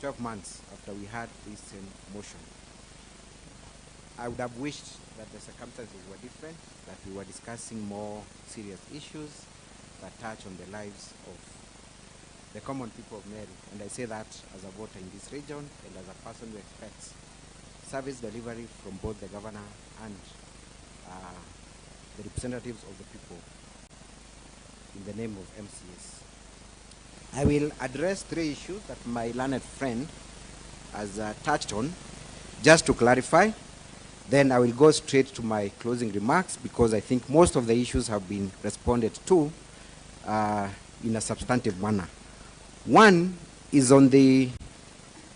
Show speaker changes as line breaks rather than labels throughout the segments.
12 months after we had this motion. I would have wished that the circumstances were different, that we were discussing more serious issues that touch on the lives of the common people of Meru. And I say that as a voter in this region and as a person who expects service delivery from both the governor and the representatives of the people in the name of MCS. I will address 3 issues that my learned friend has touched on, just to clarify. Then I will go straight to my closing remarks because I think most of the issues have been responded to in a substantive manner. One is on the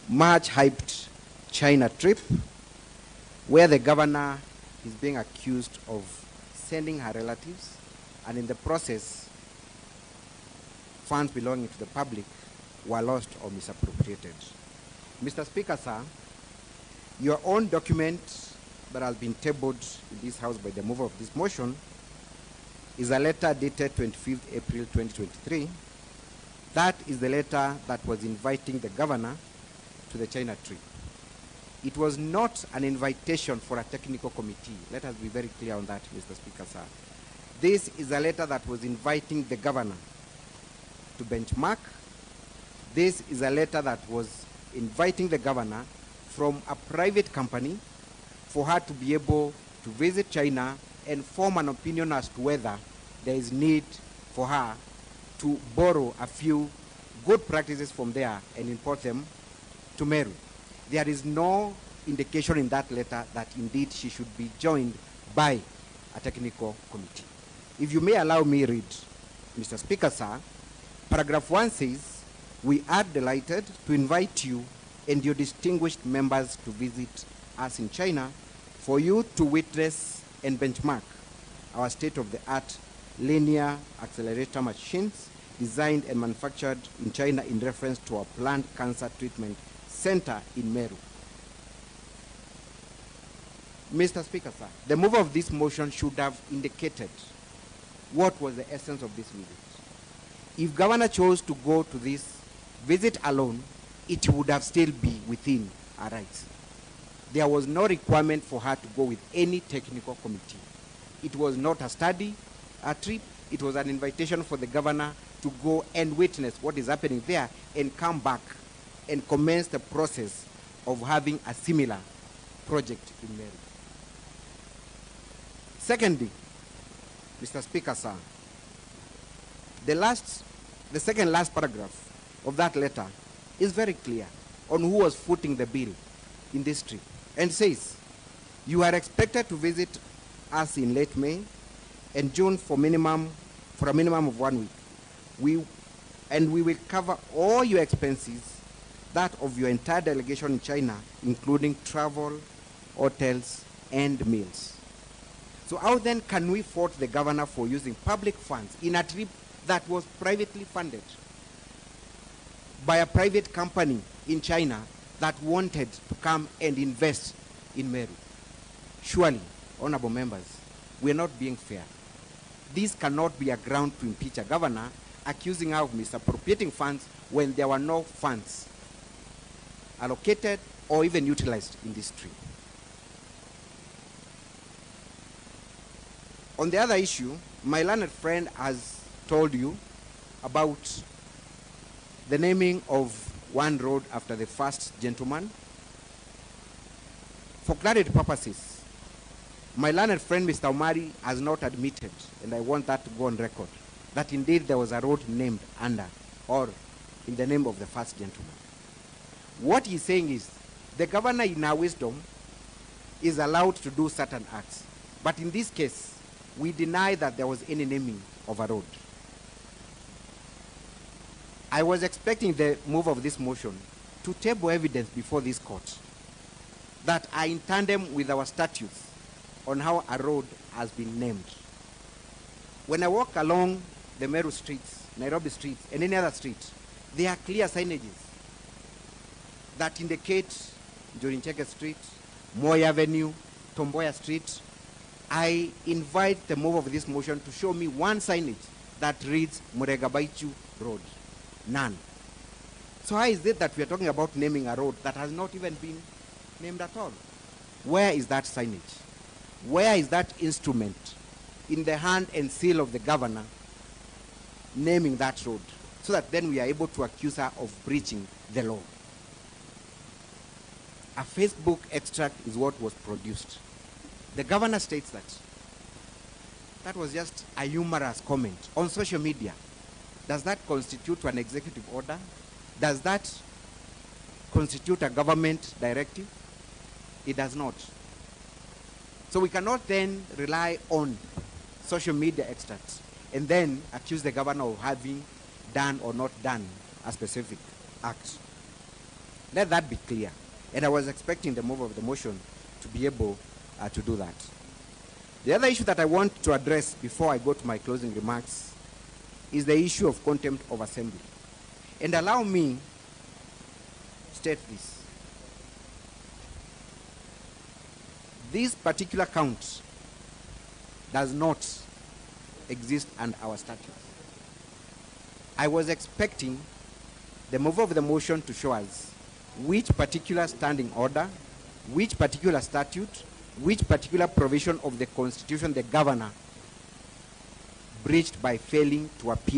much hyped China trip, where the governor is being accused of sending her relatives, and in the process, funds belonging to the public were lost or misappropriated. Mr. Speaker, sir, your own document that has been tabled in this House by the mover of this motion is a letter dated 25th April 2023. That is the letter that was inviting the governor to the China trip. It was not an invitation for a technical committee. Let us be very clear on that, Mr. Speaker, sir. This is a letter that was inviting the governor to benchmark. This is a letter that was inviting the governor from a private company for her to be able to visit China and form an opinion as to whether there is need for her to borrow a few good practices from there and import them to Meru. There is no indication in that letter that indeed she should be joined by a technical committee. If you may allow me read, Mr. Speaker, sir, paragraph 1 says, "We are delighted to invite you and your distinguished members to visit us in China for you to witness and benchmark our state-of-the-art linear accelerator machines designed and manufactured in China in reference to our planned cancer treatment center in Meru." Mr. Speaker, sir, the mover of this motion should have indicated what was the essence of this visit. If governor chose to go to this visit alone, it would have still be within our rights. There was no requirement for her to go with any technical committee. It was not a study, a trip. It was an invitation for the governor to go and witness what is happening there and come back and commence the process of having a similar project in Meru. Secondly, Mr. Speaker, sir, the second last paragraph of that letter is very clear on who was footing the bill in this trip, and says, "You are expected to visit us in late May and June for a minimum of 1 week. We will cover all your expenses, that of your entire delegation in China, including travel, hotels, and meals." So how then can we fault the governor for using public funds in a trip that was privately funded by a private company in China that wanted to come and invest in Meru? Surely, honorable members, we are not being fair. This cannot be a ground to impeach a governor accusing her of misappropriating funds when there were no funds allocated or even utilized in this trip. On the other issue, my learned friend has told you about the naming of one road after the first gentleman. For clarity purposes, my learned friend Mr. Omari has not admitted, and I want that to go on record, that indeed there was a road named under or in the name of the first gentleman. What he's saying is the governor in our wisdom is allowed to do certain acts, but in this case we deny that there was any naming of a road. I was expecting the move of this motion to table evidence before this court that are in tandem with our statutes on how a road has been named. When I walk along the Meru streets, Nairobi streets, and any other street, there are clear signages that indicate Jorincheke Street, Moi Avenue, Tomboya Street. I invite the mover of this motion to show me one signage that reads Muregabaichu Road. None. So how is it that we are talking about naming a road that has not even been named at all? Where is that signage? Where is that instrument in the hand and seal of the governor naming that road, so that then we are able to accuse her of breaching the law? A Facebook extract is what was produced. The governor states that that was just a humorous comment on social media. Does that constitute an executive order? Does that constitute a government directive? It does not. So we cannot then rely on social media extracts and then accuse the governor of having done or not done a specific act. Let that be clear. And I was expecting the move of the motion to be able to do that. The other issue that I want to address before I go to my closing remarks is the issue of contempt of assembly. And allow me to state this. This particular count does not exist under our statutes. I was expecting the mover of the motion to show us which particular standing order, which particular statute, which particular provision of the Constitution the governor breached by failing to appear